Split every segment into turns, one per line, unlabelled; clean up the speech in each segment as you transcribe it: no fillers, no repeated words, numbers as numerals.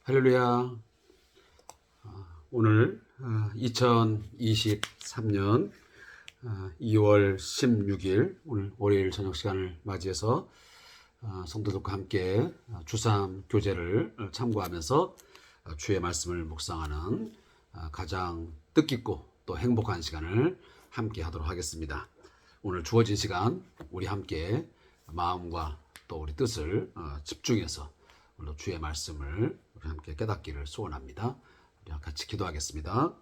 할렐루야. 오늘 2023년 2월 16일 오늘 월요일 저녁 시간을 맞이해서 성도들과 함께 주삼 교제를 참고하면서 주의 말씀을 묵상하는 가장 뜻깊고 또 행복한 시간을 함께 하도록 하겠습니다. 오늘 주어진 시간 우리 함께 마음과 또 우리 뜻을 집중해서 오늘 주의 말씀을 우리 함께 깨닫기를 소원합니다. 우리 같이 기도하겠습니다.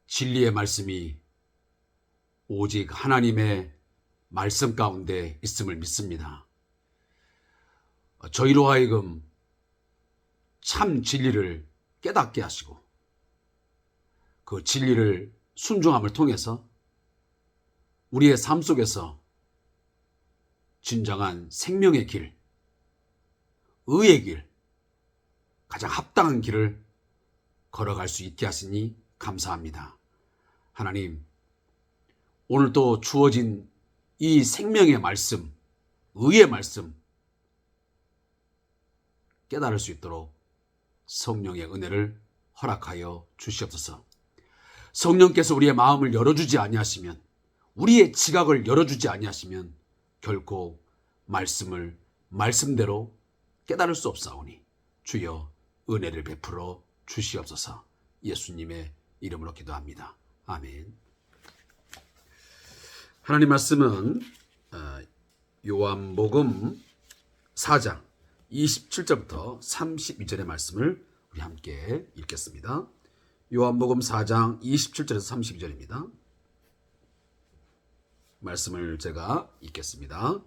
진리의 말씀이 오직 하나님의 말씀 가운데 있음을 믿습니다. 저희로 하여금 참 진리를 깨닫게 하시고 그 진리를 순종함을 통해서 우리의 삶 속에서 진정한 생명의 길, 의의 길, 가장 합당한 길을 걸어갈 수 있게 하시니 감사합니다. 하나님, 오늘도 주어진 이 생명의 말씀, 의의 말씀 깨달을 수 있도록 성령의 은혜를 허락하여 주시옵소서. 성령께서 우리의 마음을 열어주지 아니하시면, 우리의 지각을 열어주지 아니하시면 결코 말씀을 말씀대로 깨달을 수 없사오니 주여 은혜를 베풀어 주시옵소서. 예수님의 이름으로 기도합니다. 아멘. 하나님 말씀은 요한복음 4장 27절부터 32절의 말씀을 우리 함께 읽겠습니다. 요한복음 4장 27절에서 32절입니다. 말씀을 제가 읽겠습니다.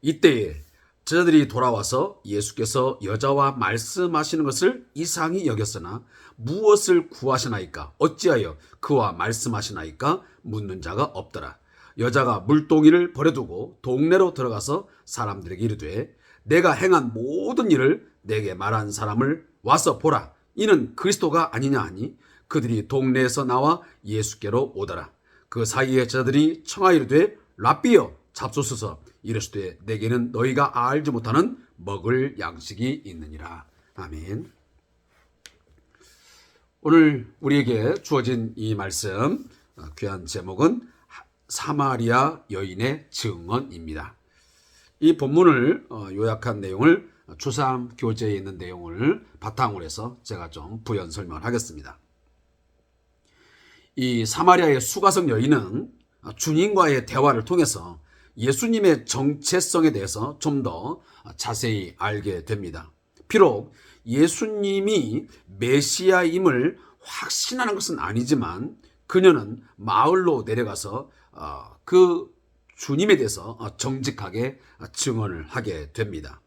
이때에 제자들이 돌아와서 예수께서 여자와 말씀하시는 것을 이상히 여겼으나 무엇을 구하시나이까? 어찌하여 그와 말씀하시나이까? 묻는 자가 없더라. 여자가 물동이를 버려두고 동네로 들어가서 사람들에게 이르되 내가 행한 모든 일을 내게 말한 사람을 와서 보라. 이는 그리스도가 아니냐 하니 그들이 동네에서 나와 예수께로 오더라. 그 사이에 제자들이 청하이르되 랍비여 잡소서서 이르시되 내게는 너희가 알지 못하는 먹을 양식이 있느니라. 아멘. 오늘 우리에게 주어진 이 말씀 귀한 제목은 사마리아 여인의 증언입니다. 이 본문을 요약한 내용을 주삼 교재에 있는 내용을 바탕으로 해서 제가 좀 부연 설명을 하겠습니다. 이 사마리아의 수가성 여인은 주님과의 대화를 통해서 예수님의 정체성에 대해서 좀 더 자세히 알게 됩니다. 비록 예수님이 메시아임을 확신하는 것은 아니지만 그녀는 마을로 내려가서 그 주님에 대해서 정직하게 증언을 하게 됩니다.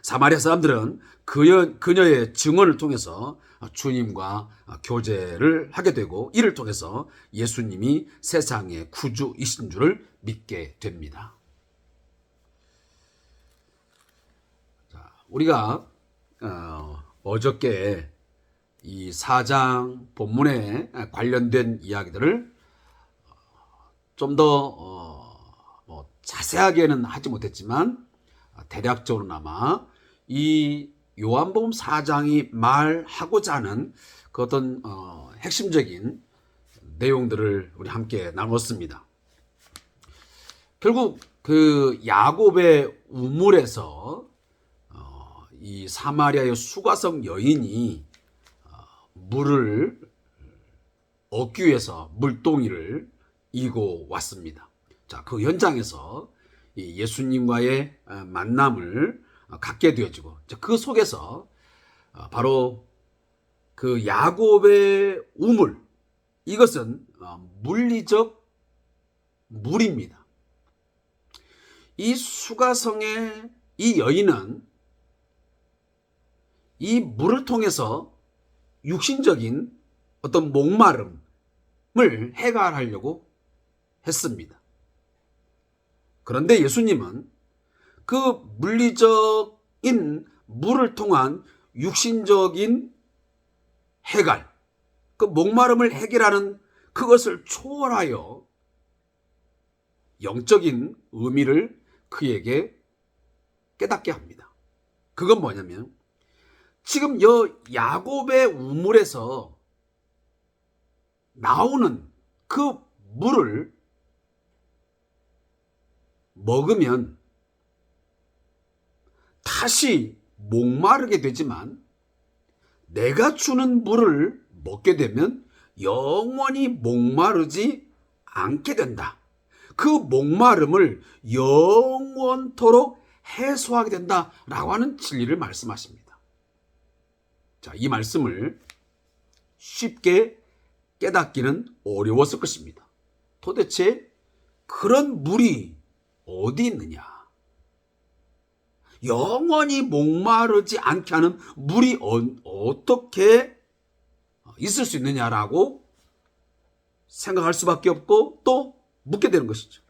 사마리아 사람들은 그녀의 증언을 통해서 주님과 교제를 하게 되고 이를 통해서 예수님이 세상의 구주이신 줄을 믿게 됩니다. 자, 우리가 어저께 이 4장 본문에 관련된 이야기들을 좀 더 자세하게는 하지 못했지만 대략적으로나마 이 요한복음 4장이 말하고자 하는 그 어떤 핵심적인 내용들을 우리 함께 나눴습니다. 결국 그 야곱의 우물에서 이 사마리아의 수가성 여인이 물을 얻기 위해서 물동이를 이고 왔습니다. 자, 그 현장에서 이 예수님과의 만남을 갖게 되어지고 그 속에서 바로 그 야곱의 우물, 이것은 물리적 물입니다. 이 수가성의 이 여인은 이 물을 통해서 육신적인 어떤 목마름을 해결하려고 했습니다. 그런데 예수님은 그 물리적인 물을 통한 육신적인 해결, 그 목마름을 해결하는 그것을 초월하여 영적인 의미를 그에게 깨닫게 합니다. 그건 뭐냐면 지금 야곱의 우물에서 나오는 그 물을 먹으면 다시 목마르게 되지만 내가 주는 물을 먹게 되면 영원히 목마르지 않게 된다. 그 목마름을 영원토록 해소하게 된다라고 하는 진리를 말씀하십니다. 자, 이 말씀을 쉽게 깨닫기는 어려웠을 것입니다. 도대체 그런 물이 어디 있느냐? 영원히 목마르지 않게 하는 물이 어떻게 있을 수 있느냐라고 생각할 수밖에 없고 또 묻게 되는 것이죠.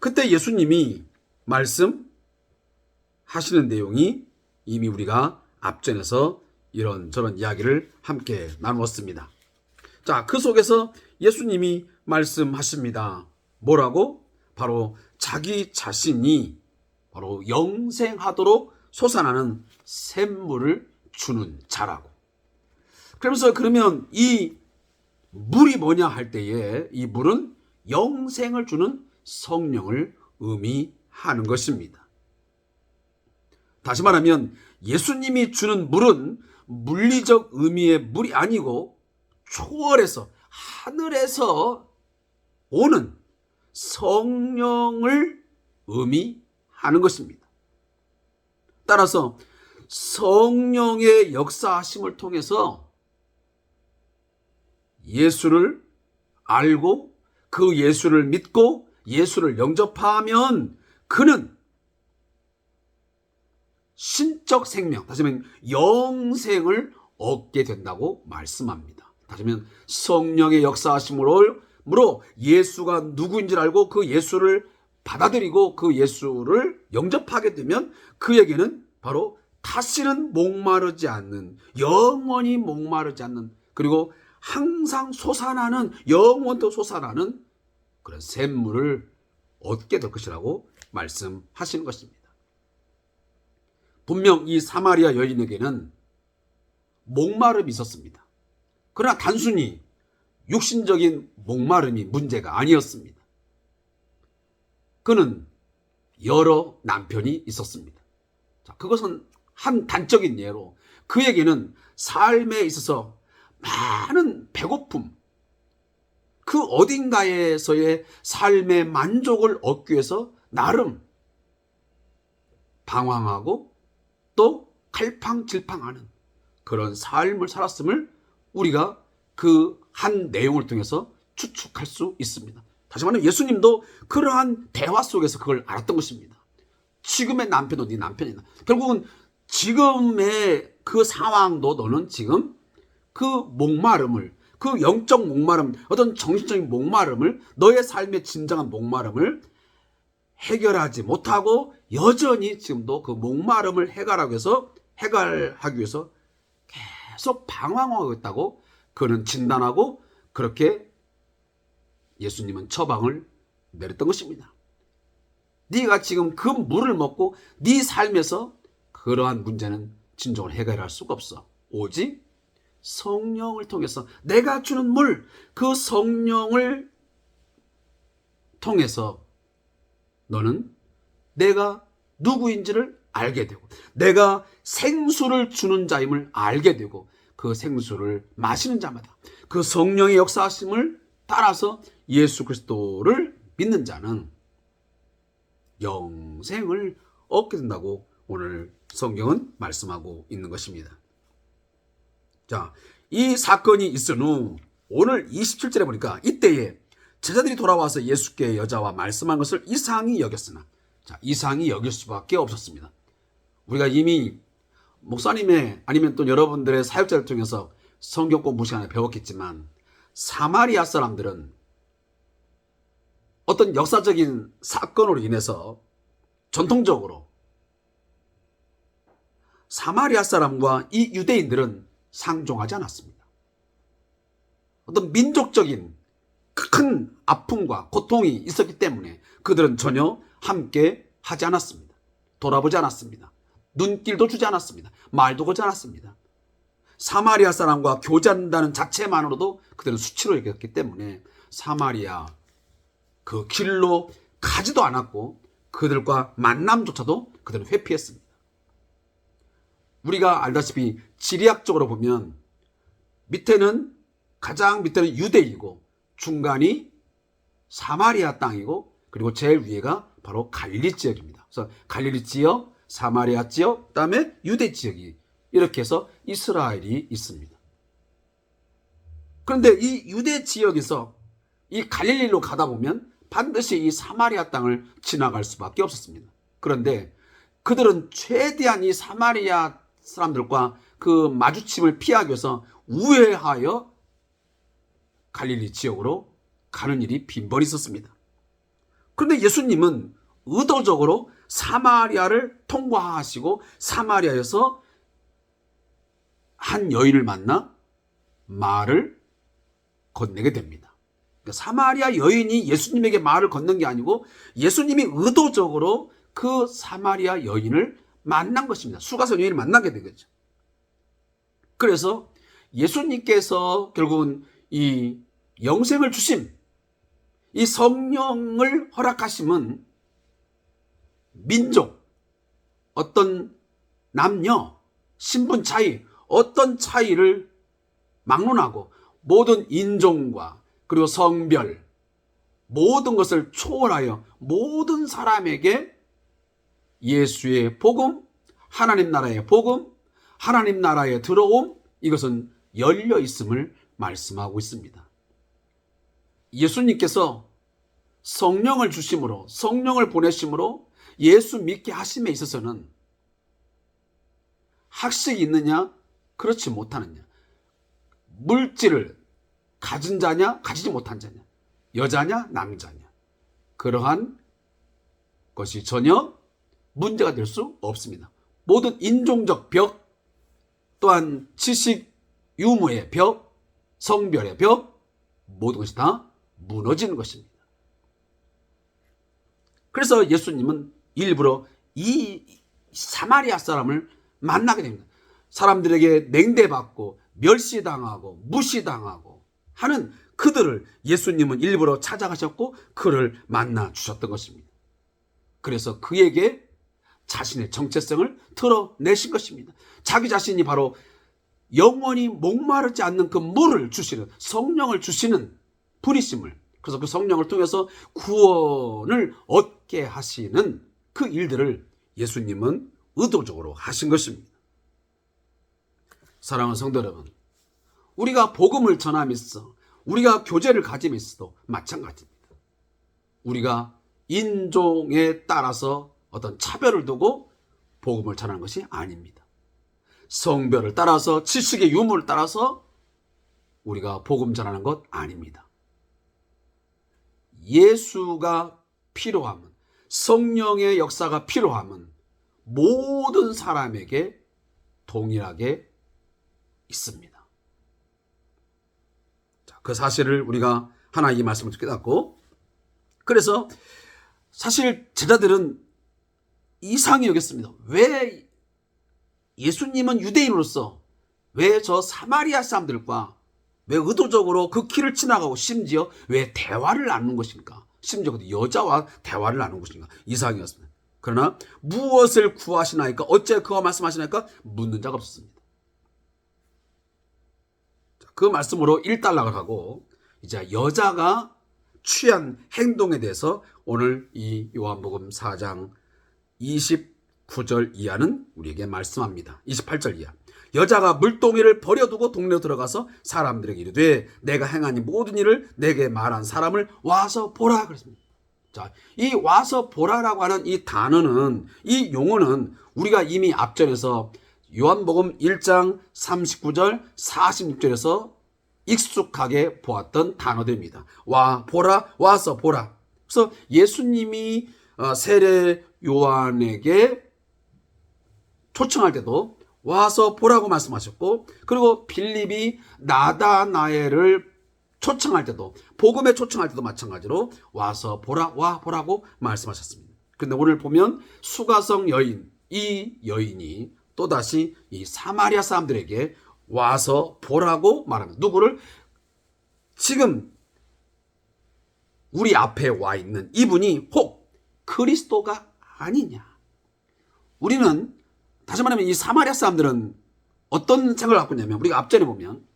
그때 예수님이 말씀하시는 내용이 이미 우리가 앞전에서 이런저런 이야기를 함께 나누었습니다. 자, 그 속에서 예수님이 말씀하십니다. 뭐라고? 바로 자기 자신이 바로 영생하도록 솟아나는 샘물을 주는 자라고. 그러면 이 물이 뭐냐 할 때에 이 물은 영생을 주는 성령을 의미하는 것입니다. 다시 말하면 예수님이 주는 물은 물리적 의미의 물이 아니고 초월해서 하늘에서 오는 성령을 의미하는 것입니다. 따라서 성령의 역사하심을 통해서 예수를 알고 그 예수를 믿고 예수를 영접하면 그는 신적 생명, 다시 말하면 영생을 얻게 된다고 말씀합니다. 다시 말하면 성령의 역사하심으로 예수가 누구인지를 알고 그 예수를 받아들이고 그 예수를 영접하게 되면 그에게는 바로 다시는 목마르지 않는, 영원히 목마르지 않는, 그리고 항상 솟아나는, 영원토록 솟아나는 그런 샘물을 얻게 될 것이라고 말씀하시는 것입니다. 분명 이 사마리아 여인에게는 목마름이 있었습니다. 그러나 단순히 육신적인 목마름이 문제가 아니었습니다. 그는 여러 남편이 있었습니다. 자, 그것은 한 단적인 예로 그에게는 삶에 있어서 많은 배고픔, 그 어딘가에서의 삶의 만족을 얻기 위해서 나름 방황하고 또 갈팡질팡하는 그런 삶을 살았음을 우리가 그 한 내용을 통해서 추측할 수 있습니다. 다시 말하면 예수님도 그러한 대화 속에서 그걸 알았던 것입니다. 지금의 남편도 네 남편이다. 결국은 지금의 그 상황도 너는 지금 그 목마름을, 그 영적 목마름, 어떤 정신적인 목마름을, 너의 삶의 진정한 목마름을 해결하지 못하고 여전히 지금도 그 목마름을 해결하기 위해서 계속 방황하고 있다고 그는 진단하고 그렇게 예수님은 처방을 내렸던 것입니다. 네가 지금 그 물을 먹고 네 삶에서 그러한 문제는 진정으로 해결할 수가 없어. 오직 성령을 통해서 내가 주는 물, 그 성령을 통해서 너는 내가 누구인지를 알게 되고 내가 생수를 주는 자임을 알게 되고 그 생수를 마시는 자마다 그 성령의 역사하심을 따라서 예수 그리스도를 믿는 자는 영생을 얻게 된다고 오늘 성경은 말씀하고 있는 것입니다. 자, 이 사건이 있은 후 오늘 27절에 보니까 이때에 제자들이 돌아와서 예수께 여자와 말씀한 것을 이상히 여겼으나, 자, 이상히 여길 수밖에 없었습니다. 우리가 이미 목사님의 아니면 또 여러분들의 사역자를 통해서 성경 공부 시간에 배웠겠지만 사마리아 사람들은 어떤 역사적인 사건으로 인해서 전통적으로 사마리아 사람과 이 유대인들은 상종하지 않았습니다. 어떤 민족적인 큰 아픔과 고통이 있었기 때문에 그들은 전혀 함께 하지 않았습니다. 돌아보지 않았습니다. 눈길도 주지 않았습니다. 말도 걸지 않았습니다. 사마리아 사람과 교제한다는 자체만으로도 그들은 수치로 여겼기 때문에 사마리아 그 길로 가지도 않았고 그들과 만남조차도 그들은 회피했습니다. 우리가 알다시피 지리학적으로 보면 가장 밑에는 유대이고 중간이 사마리아 땅이고 그리고 제일 위에가 바로 갈릴리 지역입니다. 그래서 갈릴리 지역, 사마리아 지역, 그다음에 유대 지역이 이렇게 해서 이스라엘이 있습니다. 그런데 이 유대 지역에서 이 갈릴리로 가다 보면 반드시 이 사마리아 땅을 지나갈 수밖에 없었습니다. 그런데 그들은 최대한 이 사마리아 사람들과 그 마주침을 피하기 위해서 우회하여 갈릴리 지역으로 가는 일이 빈번히 있었습니다. 그런데 예수님은 의도적으로 사마리아를 통과하시고 사마리아에서 한 여인을 만나 말을 건네게 됩니다. 그러니까 사마리아 여인이 예수님에게 말을 건넨 게 아니고 예수님이 의도적으로 그 사마리아 여인을 만난 것입니다. 수가성 여인을 만나게 된 거죠. 그래서 예수님께서 결국은 이 영생을 주심, 이 성령을 허락하심은 민족, 어떤 남녀, 신분 차이, 어떤 차이를 막론하고 모든 인종과 그리고 성별, 모든 것을 초월하여 모든 사람에게 예수의 복음, 하나님 나라의 복음, 하나님 나라에 들어옴, 이것은 열려 있음을 말씀하고 있습니다. 예수님께서 성령을 주심으로, 성령을 보내심으로 예수 믿게 하심에 있어서는 학식이 있느냐, 그렇지 못하느냐, 물질을 가진 자냐, 가지지 못한 자냐, 여자냐, 남자냐, 그러한 것이 전혀 문제가 될 수 없습니다. 모든 인종적 벽, 또한 지식 유무의 벽, 성별의 벽, 모든 것이 다 무너지는 것입니다. 그래서 예수님은 일부러 이 사마리아 사람을 만나게 됩니다. 사람들에게 냉대받고 멸시당하고 무시당하고 하는 그들을 예수님은 일부러 찾아가셨고 그를 만나 주셨던 것입니다. 그래서 그에게 자신의 정체성을 드러내신 것입니다. 자기 자신이 바로 영원히 목마르지 않는 그 물을 주시는, 성령을 주시는 분이심을, 그래서 그 성령을 통해서 구원을 얻게 하시는 그 일들을 예수님은 의도적으로 하신 것입니다. 사랑하는 성도 여러분, 우리가 복음을 전함에서, 우리가 교제를 가짐에서도 마찬가지입니다. 우리가 인종에 따라서 어떤 차별을 두고 복음을 전하는 것이 아닙니다. 성별을 따라서, 지식의 유무를 따라서 우리가 복음 전하는 것 아닙니다. 예수가 필요하면, 성령의 역사가 필요하면 모든 사람에게 동일하게 있습니다. 자, 그 사실을 우리가 하나 이 말씀을 깨닫고, 그래서 사실 제자들은 이상히 여겼습니다. 왜 예수님은 유대인으로서 왜 저 사마리아 사람들과 왜 의도적으로 그 길을 지나가고 심지어 왜 대화를 나누는 것입니까? 심지어 그 여자와 대화를 나누는 것인가? 이상이었습니다. 그러나 무엇을 구하시나이까? 어째 그와 말씀하시나이까? 묻는 자가 없었습니다. 그 말씀으로 1단락을 하고 이제 여자가 취한 행동에 대해서 오늘 이 요한복음 4장 29절 이하는 우리에게 말씀합니다. 28절 이하. 여자가 물동이를 버려두고 동네로 들어가서 사람들에게 이르되 내가 행한 이 모든 일을 내게 말한 사람을 와서 보라 그랬습니다. 자, 이 와서 보라라고 하는 이 단어는, 이 용어는 우리가 이미 앞전에서 요한복음 1장 39절 46절에서 익숙하게 보았던 단어들입니다. 와 보라, 와서 보라. 그래서 예수님이 세례 요한에게 초청할 때도 와서 보라고 말씀하셨고, 그리고 빌립이 나다나엘을 초청할 때도, 복음에 초청할 때도 마찬가지로 와서 보라고 말씀하셨습니다. 근데 오늘 보면 수가성 여인, 이 여인이 또다시 이 사마리아 사람들에게 와서 보라고 말합니다. 누구를? 지금 우리 앞에 와 있는 이분이 혹 그리스도가 아니냐. 우리는 다시 말하면 이 사마리아 사람들은 어떤 생각을 갖고 있냐면, 우리가 앞전에 보면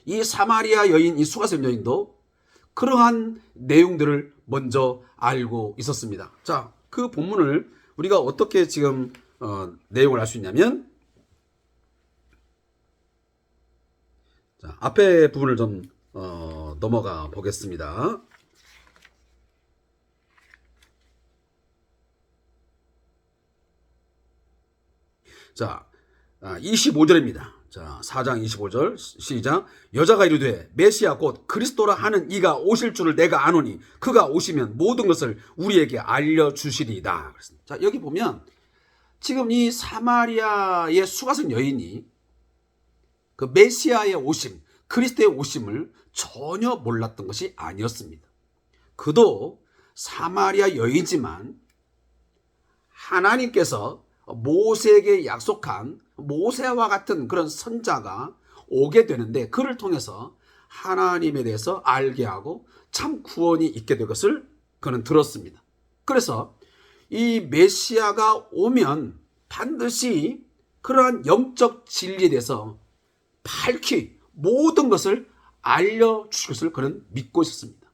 이 사마리아 여인, 이 수가성 여인도 그러한 내용들을 먼저 알고 있었습니다. 자, 그 본문을 우리가 어떻게 지금 내용을 알 수 있냐면, 자, 앞에 부분을 좀 넘어가 보겠습니다. 자, 25절입니다. 자, 4장 25절 시작. 여자가 이르되 메시아 곧 그리스도라 하는 이가 오실 줄을 내가 아노니 그가 오시면 모든 것을 우리에게 알려주시리이다. 자, 여기 보면 지금 이 사마리아의 수가성 여인이 그 메시아의 오심, 그리스도의 오심을 전혀 몰랐던 것이 아니었습니다. 그도 사마리아 여인이지만 하나님께서 모세에게 약속한 모세와 같은 그런 선자가 오게 되는데, 그를 통해서 하나님에 대해서 알게 하고 참 구원이 있게 될 것을 그는 들었습니다. 그래서 이 메시아가 오면 반드시 그러한 영적 진리에 대해서 밝히 모든 것을 알려주실 것을 그는 믿고 있었습니다.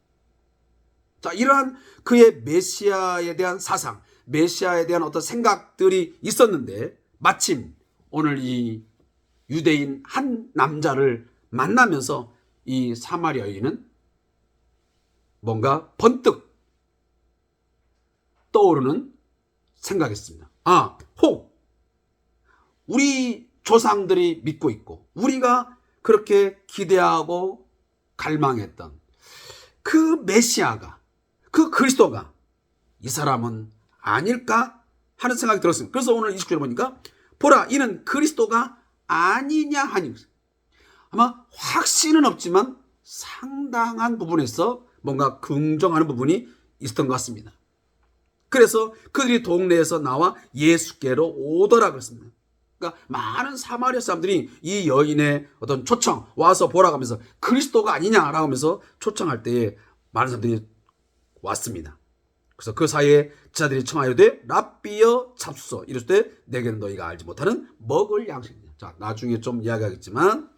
자, 이러한 그의 메시아에 대한 사상, 메시아에 대한 어떤 생각들이 있었는데, 마침 오늘 이 유대인 한 남자를 만나면서 이 사마리아 여인은 뭔가 번뜩 떠오르는 생각이었습니다. 아, 혹 우리 조상들이 믿고 있고 우리가 그렇게 기대하고 갈망했던 그 메시아가, 그 그리스도가 이 사람은 아닐까 하는 생각이 들었습니다. 그래서 오늘 29절에 보니까 보라 이는 그리스도가 아니냐 하니, 아마 확신은 없지만 상당한 부분에서 뭔가 긍정하는 부분이 있었던 것 같습니다. 그래서 그들이 동네에서 나와 예수께로 오더라 그랬습니다. 그러니까 많은 사마리아 사람들이 이 여인의 어떤 초청, 와서 보라고 하면서 그리스도가 아니냐라고 하면서 초청할 때에 많은 사람들이 왔습니다. 그래서 그 사이에 제자들이 청하여되 랍비여 잡수소 이랬을 때 내게는 너희가 알지 못하는 먹을 양식이냐. 자, 나중에 좀 이야기하겠지만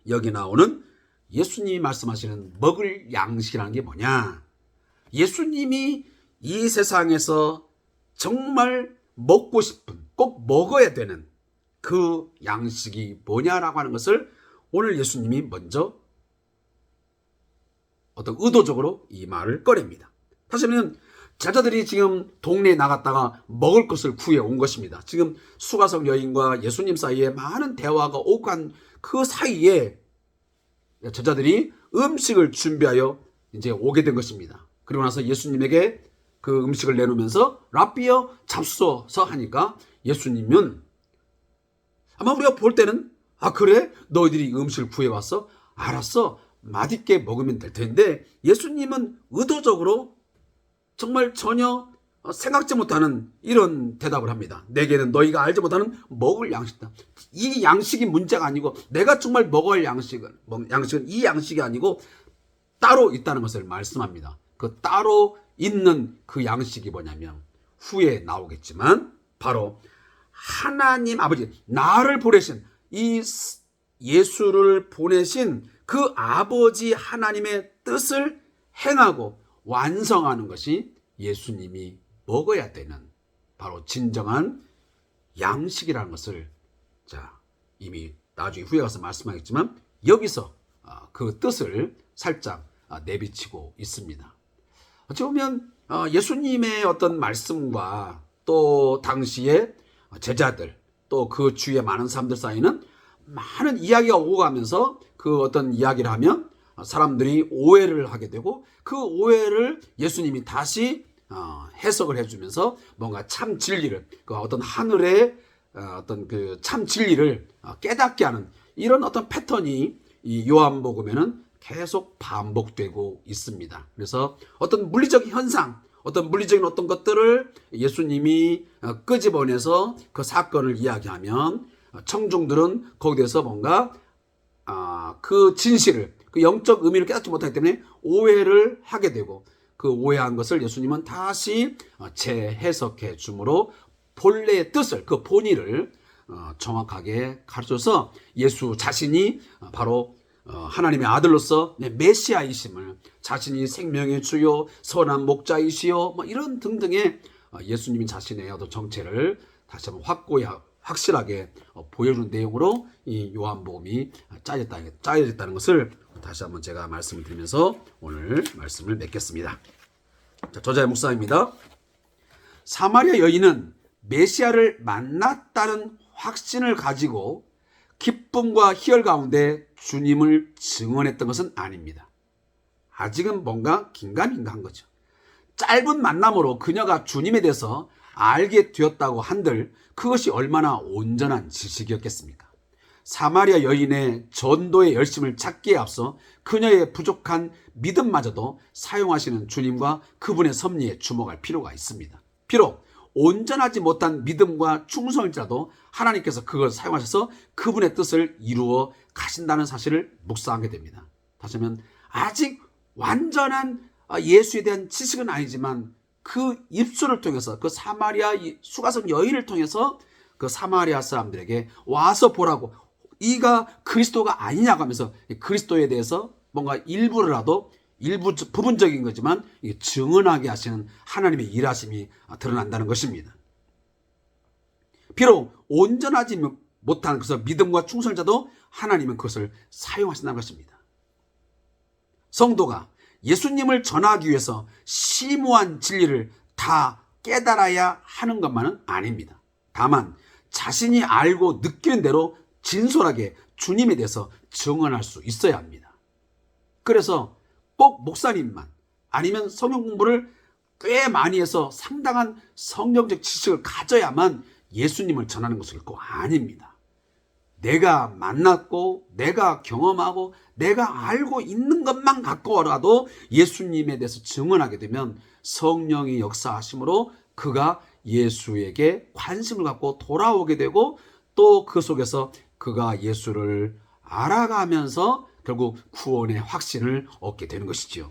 여기 나오는 예수님이 말씀하시는 먹을 양식이라는 게 뭐냐. 예수님이 이 세상에서 정말 먹고 싶은, 꼭 먹어야 되는 그 양식이 뭐냐라고 하는 것을 오늘 예수님이 먼저 어떤 의도적으로 이 말을 꺼냅니다. 사실은 제자들이 지금 동네에 나갔다가 먹을 것을 구해 온 것입니다. 지금 수가성 여인과 예수님 사이에 많은 대화가 오고 간 그 사이에 제자들이 음식을 준비하여 이제 오게 된 것입니다. 그리고 나서 예수님에게 그 음식을 내놓으면서 랍비여 잡수소 하니까 예수님은 아마 우리가 볼 때는 아 그래? 너희들이 음식을 구해왔어? 알았어. 맛있게 먹으면 될 텐데, 예수님은 의도적으로 정말 전혀 생각지 못하는 이런 대답을 합니다. 내게는 너희가 알지 못하는 먹을 양식이다. 이 양식이 문제가 아니고 내가 정말 먹어야 할 양식은 이 양식이 아니고 따로 있다는 것을 말씀합니다. 그 따로 있는 그 양식이 뭐냐면 후에 나오겠지만 바로 하나님 아버지, 나를 보내신 이 예수를 보내신 그 아버지 하나님의 뜻을 행하고 완성하는 것이 예수님이 먹어야 되는 바로 진정한 양식이라는 것을 자 이미 나중에 후에 가서 말씀하겠지만 여기서 그 뜻을 살짝 내비치고 있습니다. 어찌 보면 예수님의 어떤 말씀과 또 당시에 제자들 또 그 주위에 많은 사람들 사이는 많은 이야기가 오고 가면서 그 어떤 이야기를 하면 사람들이 오해를 하게 되고 그 오해를 예수님이 다시 해석을 해주면서 뭔가 참 진리를, 그 어떤 하늘의 어떤 그 참 진리를 깨닫게 하는 이런 어떤 패턴이 이 요한복음에는 계속 반복되고 있습니다. 그래서 어떤 물리적 현상, 어떤 물리적인 어떤 것들을 예수님이 끄집어내서 그 사건을 이야기하면 청중들은 거기에 대해서 뭔가 그 진실을, 그 영적 의미를 깨닫지 못하기 때문에 오해를 하게 되고, 그 오해한 것을 예수님은 다시 재해석해 주므로 본래의 뜻을, 그 본의를 정확하게 가르쳐서 예수 자신이 바로 하나님의 아들로서 메시아이심을, 자신이 생명의 주요 선한 목자이시요 뭐 이런 등등의 예수님이 자신의 어떤 정체를 다시 한번 확실하게 보여주는 내용으로 이 요한복음이 짜여졌다는 것을 다시 한번 제가 말씀을 드리면서 오늘 말씀을 맺겠습니다. 자, 저자의 묵상입니다. 사마리아 여인은 메시아를 만났다는 확신을 가지고 기쁨과 희열 가운데 주님을 증언했던 것은 아닙니다. 아직은 뭔가 긴가민가한 거죠. 짧은 만남으로 그녀가 주님에 대해서 알게 되었다고 한들 그것이 얼마나 온전한 지식이었겠습니까? 사마리아 여인의 전도의 열심을 찾기에 앞서 그녀의 부족한 믿음마저도 사용하시는 주님과 그분의 섭리에 주목할 필요가 있습니다. 비록 온전하지 못한 믿음과 충성일지라도 하나님께서 그걸 사용하셔서 그분의 뜻을 이루어 가신다는 사실을 묵상하게 됩니다. 다시 하면 아직 완전한 예수에 대한 지식은 아니지만 그 입술을 통해서, 그 사마리아 수가성 여인을 통해서 그 사마리아 사람들에게 와서 보라고, 이가 그리스도가 아니냐고 하면서 그리스도에 대해서 뭔가 일부라도, 부분적인 거지만 증언하게 하시는 하나님의 일하심이 드러난다는 것입니다. 비록 온전하지 못한 그래서 믿음과 충성자도 하나님은 그것을 사용하신다는 것입니다. 성도가 예수님을 전하기 위해서 심오한 진리를 다 깨달아야 하는 것만은 아닙니다. 다만 자신이 알고 느끼는 대로 진솔하게 주님에 대해서 증언할 수 있어야 합니다. 그래서 꼭 목사님만, 아니면 성경 공부를 꽤 많이 해서 상당한 성경적 지식을 가져야만 예수님을 전하는 것일 거 아닙니다. 내가 만났고 내가 경험하고 내가 알고 있는 것만 갖고라도 예수님에 대해서 증언하게 되면 성령이 역사하심으로 그가 예수에게 관심을 갖고 돌아오게 되고, 또 그 속에서 그가 예수를 알아가면서 결국 구원의 확신을 얻게 되는 것이지요.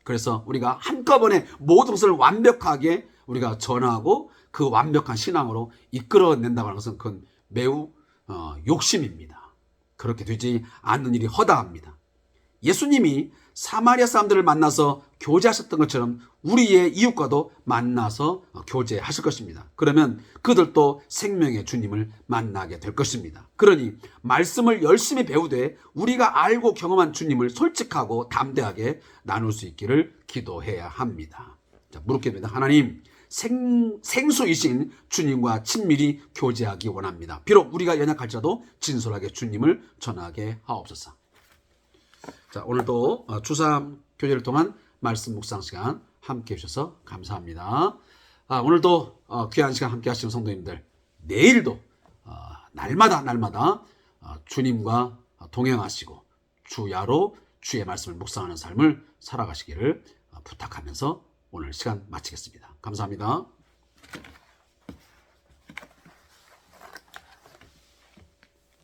그래서 우리가 한꺼번에 모든 것을 완벽하게 우리가 전하고 그 완벽한 신앙으로 이끌어낸다고 하는 것은 그건 매우 욕심입니다. 그렇게 되지 않는 일이 허다합니다. 예수님이 사마리아 사람들을 만나서 교제하셨던 것처럼 우리의 이웃과도 만나서 교제하실 것입니다. 그러면 그들도 생명의 주님을 만나게 될 것입니다. 그러니 말씀을 열심히 배우되 우리가 알고 경험한 주님을 솔직하고 담대하게 나눌 수 있기를 기도해야 합니다. 자, 무릎 꿇습니다. 하나님, 생수이신 주님과 친밀히 교제하기 원합니다. 비록 우리가 연약할지라도 진솔하게 주님을 전하게 하옵소서. 자, 오늘도 주삼 교제를 통한 말씀 묵상 시간 함께 해주셔서 감사합니다. 오늘도 귀한 시간 함께 하시는 성도님들, 내일도 날마다 주님과 동행하시고 주야로 주의 말씀을 묵상하는 삶을 살아가시기를 부탁하면서 오늘 시간 마치겠습니다. 감사합니다.